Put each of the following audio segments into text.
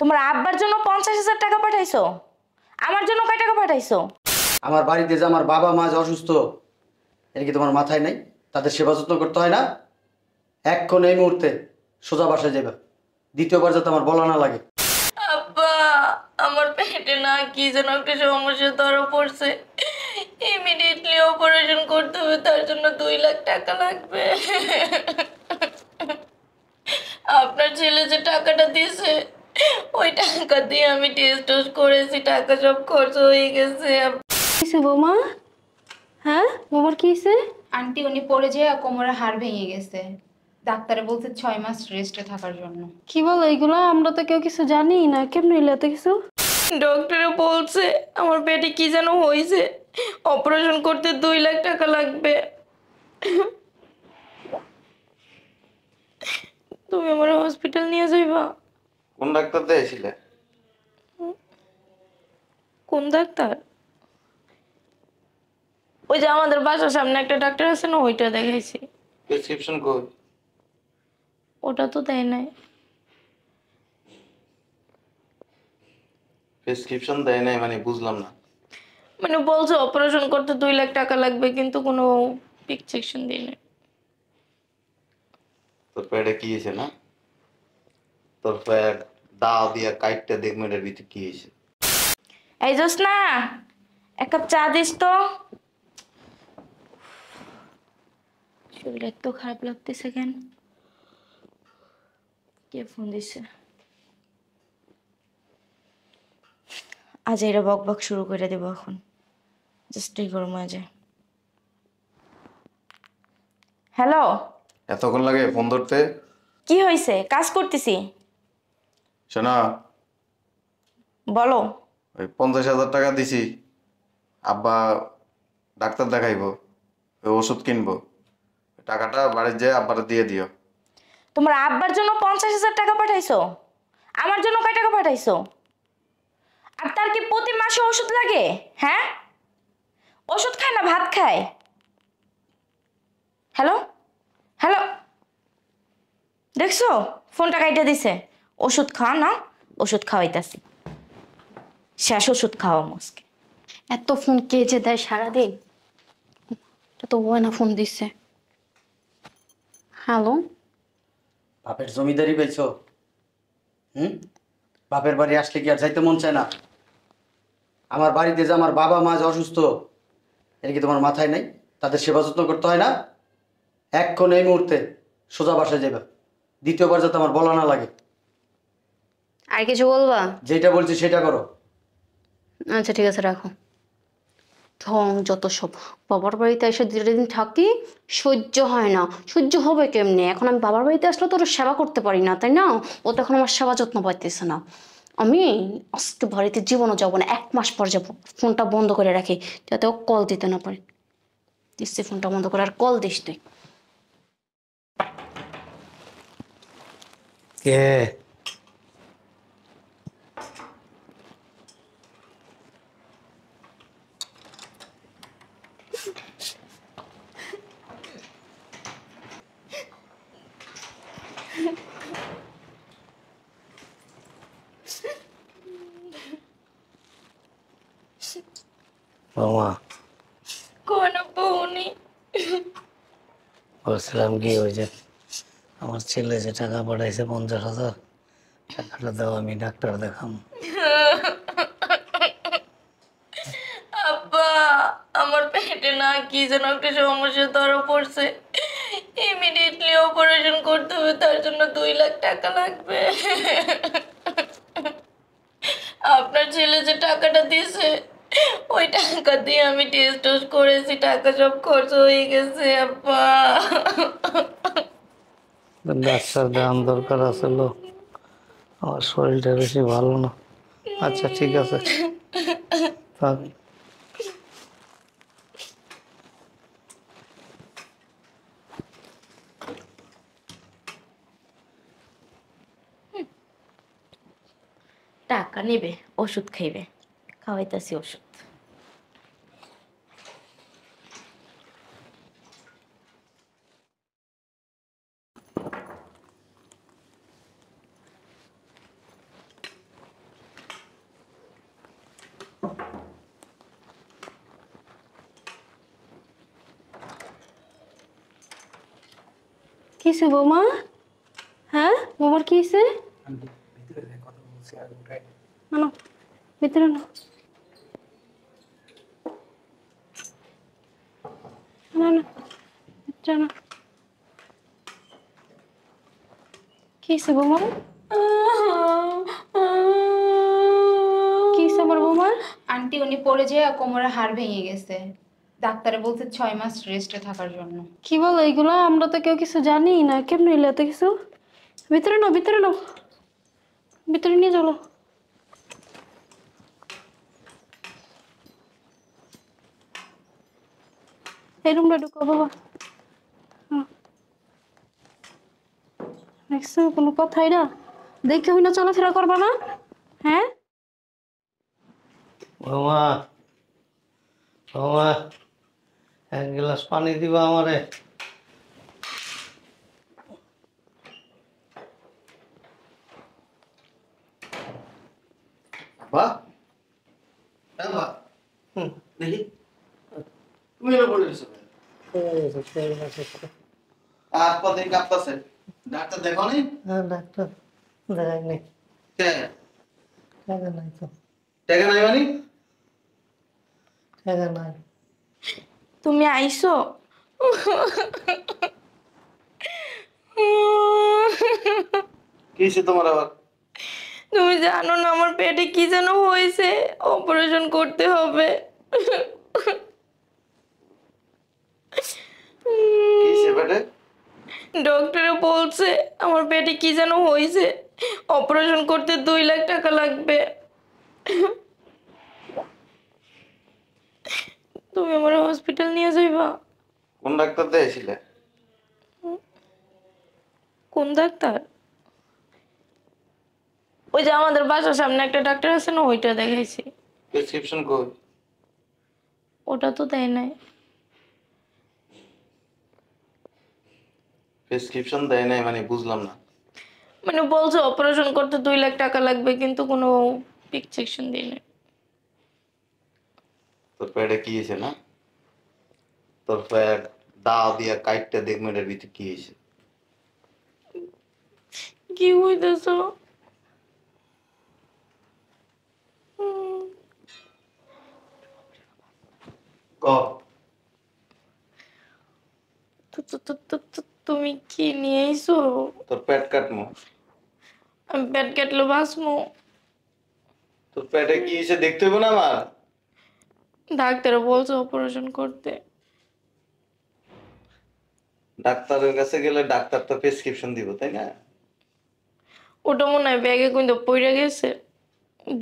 তোমার আব্বার জন্য 50,000 টাকা পাঠাইছো, আমার জন্য কয় টাকা পাঠাইছো? আমার বাড়িতে যে আমার বাবা মা যে অসুস্থ, এটা কি তোমার মাথায় নাই? তাদের সেবা যত্ন করতে হয় না? এক্ষণ এই মুহূর্তে সোজা বাসায় যাবে, দ্বিতীয়বার যাতে আমার বলা না লাগে। আব্বা, আমার পেটে না কি যেন একটা সমস্যা ধরা পড়ছে, ইমিডিয়েটলি অপারেশন করতে হবে, তার জন্য 2 লাখ টাকা লাগবে। আপনার ছেলে যে টাকাটা দিয়েছে, ওই টাকা দিয়ে আমি টেস্ট করেছি, টাকা সব খরচ হয়ে গেছে। কিসে বৌমা? হ্যাঁ বৌমার কি হয়েছে? আন্টি উনি পড়ে যেয়ে কোমরের হাড় ভেঙে গেছে। ডাক্তারে বলছে 6 মাস রেস্টে থাকার জন্য। কি বলো এগুলো? আমরা তো কেউ কিছু জানি না, কেমন হইলো এত কিছু? ডক্টরে বলছে আমার পেটে কি যেন হয়েছে, অপারেশন করতে 2 লাখ টাকা লাগবে। তুমি আমার হসপিটাল নিয়ে যাইবা? কোন ডাক্তার দেখাইছিলে? কোন ডাক্তার? ওই যে আমাদের বাসার সামনে একটা ডাক্তার আছে না, ওইটা দেখাইছি। প্রেসক্রিপশন কই? ওটা তো দেয় নাই। প্রেসক্রিপশন দেয় নাই মানে বুঝলাম না। মানে বলছে অপারেশন করতে 2 লাখ টাকা লাগবে, কিন্তু কোনো প্রেসক্রিপশন দিয়ে নাই। তোর পেটে কি হয়েছে না? তোর পেট দাও দিয়া কাইটটা দেখ মেয়েটার ভিতরে কি হয়েছে। এই জোস না, এক কাপ চা দিস তো। শরীর এত খারাপ লাগতেছে কেন? কে ফোন দিছে? আজ এরা বক বক শুরু করে দেবো এখন, জাস্ট এই গরম আজ। হ্যালো, এতক্ষণ লাগে ফোন ধরতে? কি হয়েছে? কাজ করতেছি। শোনা, বলো। ওই 50,000 টাকা দিছি, আব্বা ডাক্তার দেখাইবো, ওই ওষুধ কিনবো, টাকাটা বাড়ির যেয়ে আব্বারে দিয়ে দিও। তোমার আব্বার জন্য 50,000 টাকা পাঠাইছো, আমার জন্য কয় টাকা পাঠাইছো? আর তার কি প্রতি মাসে ওষুধ লাগে? হ্যাঁ, ওষুধ খায় না ভাত খায়? হ্যালো হ্যালো, দেখছো ফোনটা কাইটা দিছে। ওষুধ খাওয়া না, ওষুধ খাওয়াইতাছি, শেষ ওষুধ খাওয়া মুসকে। এত ফোন কে যে দেয় সারাদিন? এটা তো ও না ফোন দিচ্ছে। হ্যালো, বাপের জমিদারি পেয়েছো? বাপের বাড়ি আসলে কি আর যাইতে মন চায় না? আমার বাড়িতে যে আমার বাবা মা যে অসুস্থ, এটা কি তোমার মাথায় নাই? তাদের সেবা যত্ন করতে হয় না? এক্ষণ এই মুহূর্তে সোজা বাসায় যাবে, দ্বিতীয়বার যাতে আমার বলা না লাগে। আর কিছু বলবা? যেটা বলছি সেটা করো। আচ্ছা ঠিক আছে, রাখো। ঢং যত সব। বাবার বাড়িতে এসে দিন থাকি, সহ্য হয় না। সহ্য হবে কেমনে? এখন আমি বাবার বাড়িতে আসলে তো ওর সেবা করতে পারি না, তাই না? ও তো এখন আমার সেবা যত্ন পাইতেছে না। আমি আজকে বাড়িতে জীবনও যাবো না, 1 মাস পর যাবো। ফোনটা বন্ধ করে রাখি, যাতে ও কল দিতে না পারে। দিচ্ছি ফোনটা বন্ধ করে, আর কল দিস তুই। কে? মামা, কোন বউনি? বলছিলাম কি, ওই যে আমার ছেলে যে টাকা পাঠাইছে 50,000, টাকাটা দাও, আমি ডাক্তার দেখাম। আব্বা, আমার পেটে না কি যেন একটা সমস্যা ধরা পড়ছে, ইমিডিয়েটলি অপারেশন করতে হবে, তার জন্য 2 লাখ টাকা লাগবে। আপনার ছেলে যে টাকাটা দিয়েছে, ওই টাকা দিয়ে আমি টেস্ট করেছি, টাকা সব খরচ হয়ে গেছে। আব্বা, ডাক্তার দেখান দরকার আছিল, আমার শরীরটা বেশি ভালো না। আচ্ছা ঠিক আছে, থাক। টাকা নেবে, ওষুধ খাইবে, খাওয়াইতাছি ওষুধ। কিসে বৌমা? হ্যাঁ বৌমার কি হয়েছে? না ভিতরে না, না না ভিতরে না। কি হয়েছে বৌমা? কি হয়েছে আমার বৌমার? আন্টি উনি পড়ে যেয়ে কোমরে হাড় ভেঙে গেছে, ডাক্তারে বলছে 6 মাস রেস্টে থাকার জন্য। কি বলো এইগুলো? আমরা তো কেউ কিছু জানি না, কেমন এলো এত কিছু? ভিতরে নাও, ভিতরে নাও, ভিতরে নিয়ে চলো। এই রুমটা ঢুকো বাবা। হ্যাঁ। দেখছো কোনো কথাই না, দেখে হই না চলাফেরা করবা না? হ্যাঁ বৌমা, বৌমা, এক গ্লাস পানি দিবা আমারে? বাহ, হ্যাঁ বাহ, দেখি তুমি এনে পড়ে গেছো কেন? আর কদিন কাঁপতাছে, ডাক্তার দেখো নি? ডাক্তার দেখাইনি, কে? টাকা নাই তো, টাকা নাই মানে? টাকা নাই। তুমি আইছো? কি হয়েছে তোমার আবার? তুমি জানো না আমার পেটে কি যেন হয়েছে, অপারেশন করতে হবে। কি হয়েছে পেটে? ডক্টরে বলছে আমার পেটে কি যেন হয়েছে, অপারেশন করতে 2 লাখ টাকা লাগবে। তুমি আমার হসপিটাল নিয়ে যাইবা? কোন ডাক্তার দেখাইছিলে? কোন ডাক্তার? ওই যে আমাদের বাসার সামনে একটা ডাক্তার আছে না, ওইটা দেখাইছি। প্রেসক্রিপশন কই? ওটা তো দেয় নাই। প্রেসক্রিপশন দেয় নাই মানে বুঝলাম না। মানে বলছে অপারেশন করতে 2 লাখ টাকা লাগবে, কিন্তু কোনো প্রেসক্রিপশন দিয়ে নাই। তোর পেটে কি হয়েছে না? তোর পেট দাও দিয়া কাইটটা দেখবে এটার ভিতরে কি হয়েছে। কি হইতেছ? ক তুমি কি নিয়ে আইছো? তোর পেট কাটমু। আমি পেট কাটলো বাঁচমো? তোর পেটে কি হয়েছে দেখতে হইব না আমার? ডাক্তার বলছে অপারেশন করতে। ডাক্তারের কাছে গেলে ডাক্তার তো প্রেসক্রিপশন দিব তাই না? ওটা মনে হয় ব্যাগে কিন্তু পড়ে গেছে,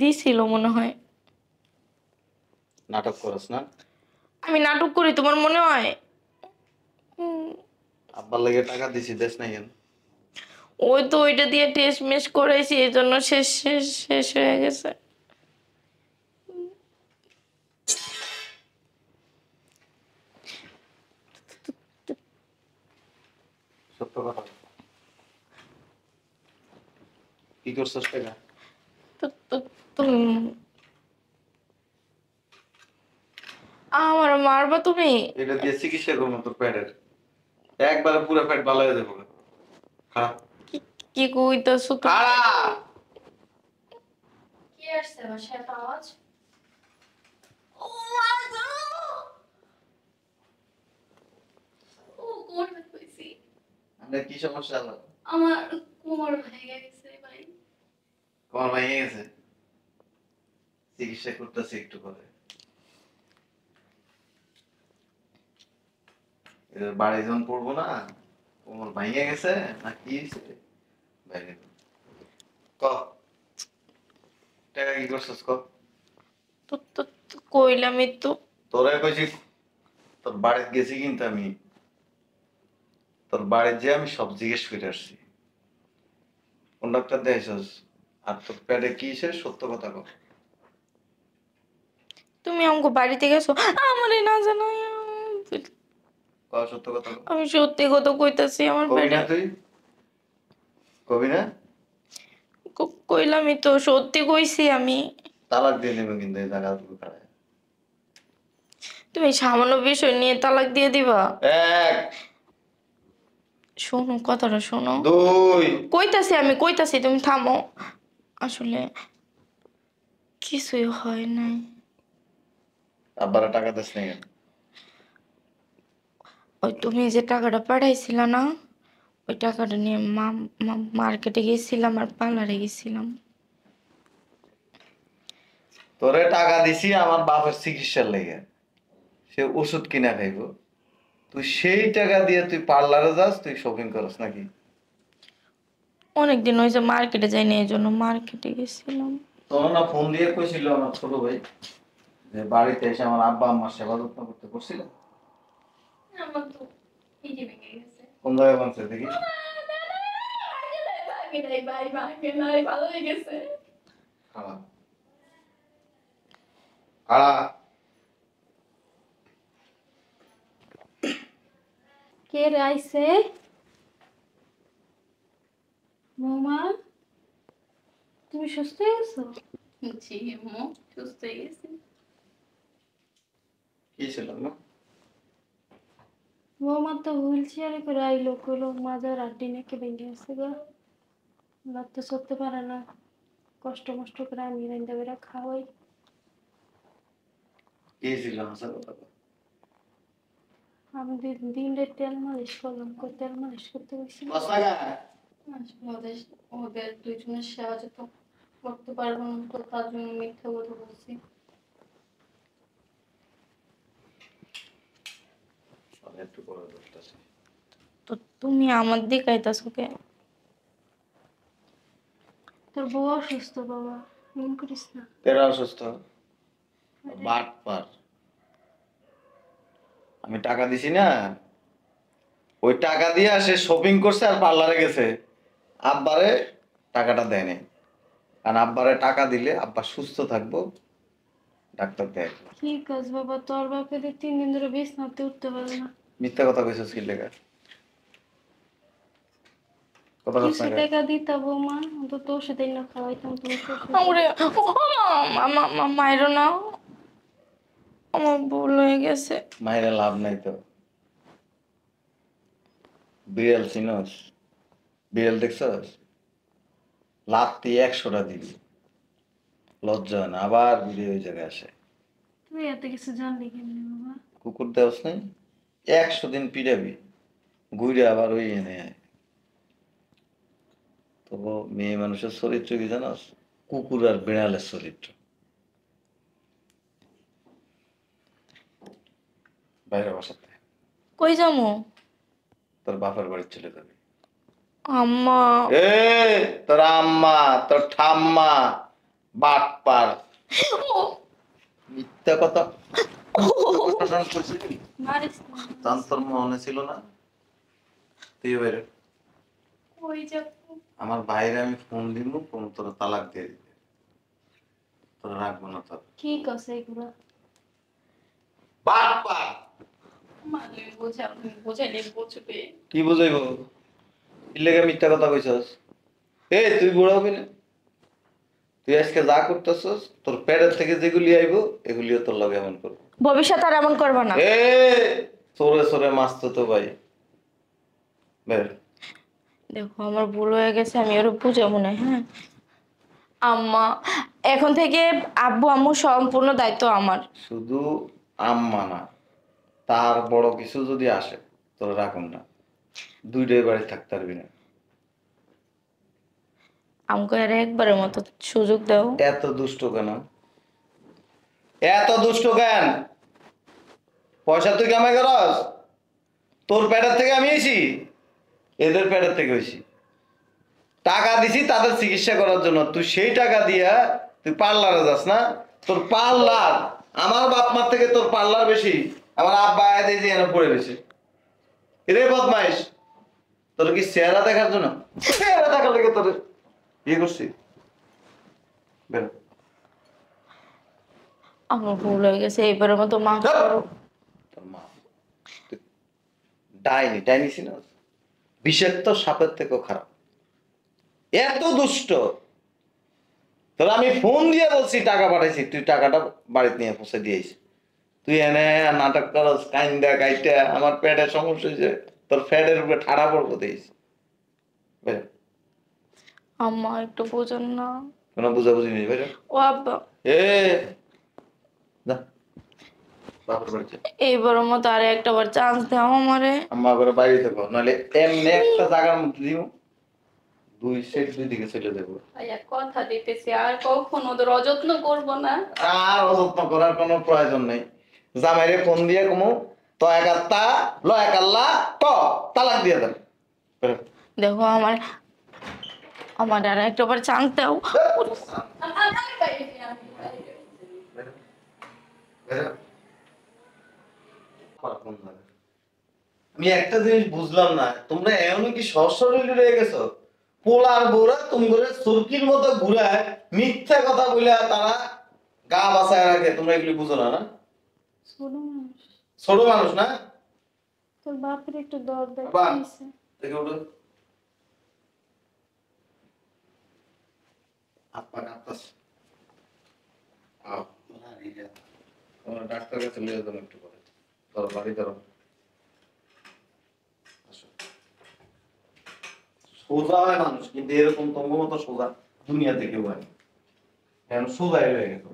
দিছিল মনে হয়। নাটক করস না? আমি নাটক করি তোমার মনে হয়? আব্বার লেগে টাকা দিছি দেশ নাই কেন? ওই তো ওইটা দিয়ে টেস্ট মেস করেছি, এই জন্য শেষ শেষ শেষ হয়ে গেছে। সত্য কথা কি করছস টাকা? তুমি আমার মারবা তুমি? এটা দিয়ে চিকিৎসা করবো তোর পেটের, একবারে পুরো পেট ভালো হয়ে যাবো। খারাপ কি কইতাছো তুমি? খারাপ কি আসছে বাসায় এত আওয়াজ? ও মা গো! ও কোমর ব্যথা হইছে। আমরা কি সমস্যা হলো? আমার কোমর ভেঙে গেছে ভাই। তোমার ভেঙে গেছে, চিকিৎসা করতেছি একটু পরে। এবার বাড়ি যখন পড়বো না, কোমর ভেঙে গেছে না কি হয়েছে বাইরে ক। টাকা কি করছিস ক? তো কইলামই তো। তোরা কইছি তোর বাড়িতে গেছি, কিন্তু আমি তোর বাড়িতে যে আমি সব জিজ্ঞেস করে আসছি। কোন ডাক্তার দেখাইছস? আর তোর পেটে কি হয়েছে সত্য কথা কর। তুমি আমাকে বাড়িতে গেছো আমারে না জানাই? ক সত্য কথা কর। আমি সত্যি কথা কইতাছি, আমার কবি পেটে না তুই? কবি না? কইলামই তো, সত্যি কইছি আমি। তালাক দিয়ে দেবে কিন্তু এই জায়গাগুলো খারাপ। তুমি সামান্য বিষয় নিয়ে তালাক দিয়ে দিবা? এক শোনো কথাটা শোনো। 2 কইতাছি তুমি থামো। আসলে কিছুই হয় নাই। আব্বারে টাকা দিস না কেন? ওই তুমি যে টাকাটা পাঠাইছিলা না, ওই টাকাটা নিয়ে মার্কেটে গেছিলাম আর পার্লারে গেছিলাম। তোরে টাকা দিছি আমার বাপের চিকিৎসার লেগে, সে ওষুধ কিনা খাইবো, তুই সেই টাকা দিয়ে তুই পার্লারে যাস, তুই শপিং করস নাকি? অনেকদিন হয়েছে মার্কেটে যাইনি, এই জন্য মার্কেটে গেছিলাম। তোর না ফোন দিয়ে কইছিল আমার ছোট ভাই যে বাড়িতে এসে আমার আব্বা আম্মার সেবা যত্ন করতে করছিল? আমার তো এই যে ভেঙে গেছে। কোন জায়গায় বানছে দেখি? ভালো হয়ে গেছে। খাড়া খাড়া। কে রে আইছে? বৌমা, তুমি সুস্থ হয়ে গেছো? জি আম্মু, সুস্থ হয়ে গেছি। কি ছিল না? বৌমা তো হুইল চেয়ারে করে আইলো, কইলো মাজার আড্ডি নাকি ভেঙে গেছে গা, লাগতে চলতে পারে না, কষ্ট মষ্ট করে আমি রান্না বেড়া খাওয়াই। কি ছিল হাসা কথা কও। আমি দিনটা তেল মালিশ করলাম, তেল মালিশ করতে গেছি। ওদের ওদের দুইজনের সেবা যত করতে পারবো না, তো তার জন্য মিথ্যা কথা বলছি। একটু পরে দশটা। তো তুমি আমার দিকে আইতাছো কে? তোর বউ অসুস্থ বাবা, এমন করিস না। তেরা অসুস্থ? বাট পার। আমি টাকা দিছি না, ওই টাকা দিয়ে সে শপিং করছে আর পার্লারে গেছে, আব্বারে টাকাটা দেয় নাই। কারণ আব্বারে টাকা দিলে আব্বা সুস্থ থাকবো, ডাক্তার দেয়। কি কাজ বাবা, তোর বাপে 3 দিন ধরে বিছনাতে উঠতে পারে না। মিথ্যা কথা কইছিস কি লেগা? কথা কস কিছু না কেন? টাকা দিতা বৌমা, অন্তত ওষুধ না খাওয়াইতাম তুমি। আমারে মাইরো না, আমার ভুল হয়ে গেছে। মায়েরা লাভ নাই তো। বিড়াল চিনস? বিড়াল দেখছস? লাত্তি 100টা দিবি, লজ্জা হয় না, আবার বিড়ে ওই জায়গায় আসে। তুই এত কিছু জানলি কেমনি বাবা? কুকুর দেওস নাই, 100 দিন পিড়াবি, ঘুরে আবার ওই এনে আয়। তো মেয়ে মানুষের চরিত্র কি জানাস? কুকুর আর বিড়ালের চরিত্র। বাইরে বাসাতে কই যামু? তোর বাপের বাড়ি চলে যাবি। আম্মা এ তোর আম্মা, তোর ঠাম্মা, বাটপার, মিথ্যা কথা। মারিস না। তান তোর মনে ছিল না? তুই বাইরে। ওই যে আমার বাইরে আমি ফোন দিব, ফোন তোর তালাক দিয়ে দিবে, তোরা রাখবো না তোর। কি কস এগুলো? বাটপার। মানে বোঝাইলে বুঝবে। কি বুঝাইব? কি লেগে মিথ্যা কথা কইছস? এই তুই বুড়া হবি না? তুই আজকে যা করতেছস, তোর পেটের থেকে যেগুলি আইব এগুলিও তোর লগে এমন করবো। ভবিষ্যৎ আর এমন করবা না। এ সরে সরে মাসতো তো ভাই বের। দেখো আমার ভুল হয়ে গেছে, আমি ওর বুঝাবো না। হ্যাঁ আম্মা, এখন থেকে আব্বু আম্মু সম্পূর্ণ দায়িত্ব আমার। শুধু আম্মা না, তার বড় কিছু যদি আসে তোর রাখুন না, দুইটাই বাড়ি থাকতে পারবি না। আমাকে আর একবারের মতো সুযোগ দাও। এত দুষ্ট কেন? এত দুষ্ট কেন? পয়সা তুই কামাই করস? তোর পেটের থেকে আমি এসি, এদের পেটের থেকে হয়েছি। টাকা দিছি তাদের চিকিৎসা করার জন্য, তুই সেই টাকা দিয়া তুই পার্লারে যাস না? তোর পার্লার, আমার বাপ মার থেকে তোর পার্লার বেশি। আমার আব্বা আয়াতে যে এনে পড়ে রয়েছে। এরে বদমাইশ, তোর কি চেহারা দেখার জন্য? চেহারা দেখার লেগে তোর ইয়ে করছি। বেরো। আমার ভুল হয়ে গেছে, এইবারের মতো মা করো। তোর মা ডাইনি, ডাইনি চিনস? বিষাক্ত সাপের থেকেও খারাপ, এত দুষ্ট। তোর আমি ফোন দিয়ে বলছি টাকা পাঠাইছি, তুই টাকাটা বাড়িতে নিয়ে পৌঁছে দিয়েছিস। তুই এনে নাটক করস, কাইন্দা কাইটা আমার পেটে সমস্যা হয়েছে, তোর ফ্যাটের উপরে ঠাড়া পড়বো দিস। বেরো। আম্মা একটু বোঝেন না। কোনো বুঝাবুঝি নেই, বেরো। ও আব্বা, এ যা বাপের বাড়িতে। এইবারের মতো আর একটা বার চান্স দাও আমারে। আম্মা করে বাইরে থাকো, নাহলে এমনি একটা জায়গার মধ্যে দিব, দুই সেট দুই দিকে চলে দেবো। ভাইয়া কথা দিতেছি আর কখনো ওদের অযত্ন করবো না। আর অযত্ন করার কোনো প্রয়োজন নেই। জামাইরে ফোন দিয়ে কমু তো একাত্তা ল একাল্লা ক তালাক দিয়ে দেন। বেরো। দেখো আমার আমার আর একটা বার চান্স দাও। আমি বাইরে যাই, আমি বাইরে। বেরো। বেরো। আমার ফোন লাগে। আমি একটা জিনিস বুঝলাম না, তোমরা এমন কি সশরীরে রয়ে গেছো? পোলার বউরা তুমি করে সুরকির মতো ঘুরায় মিথ্যা কথা বলে তারা গা বাঁচায় রাখে, তোমরা এগুলি বুঝো না? না ছোট মানুষ, ছোট মানুষ না? তোর বাপের একটু দর বাবা, দেখছে। দেখে ওঠো। হাত পা কাঁপতাছে। আও, তোমরা ডাক্তার কাছে নিয়ে যাও একটু পরে। ধরো বাড়ি ধরো। আসো। সোজা হয় মানুষ, কিন্তু এরকম তোমার মতো সোজা দুনিয়াতে কেউ হয় না। এখন সোজা হয়ে গেছো।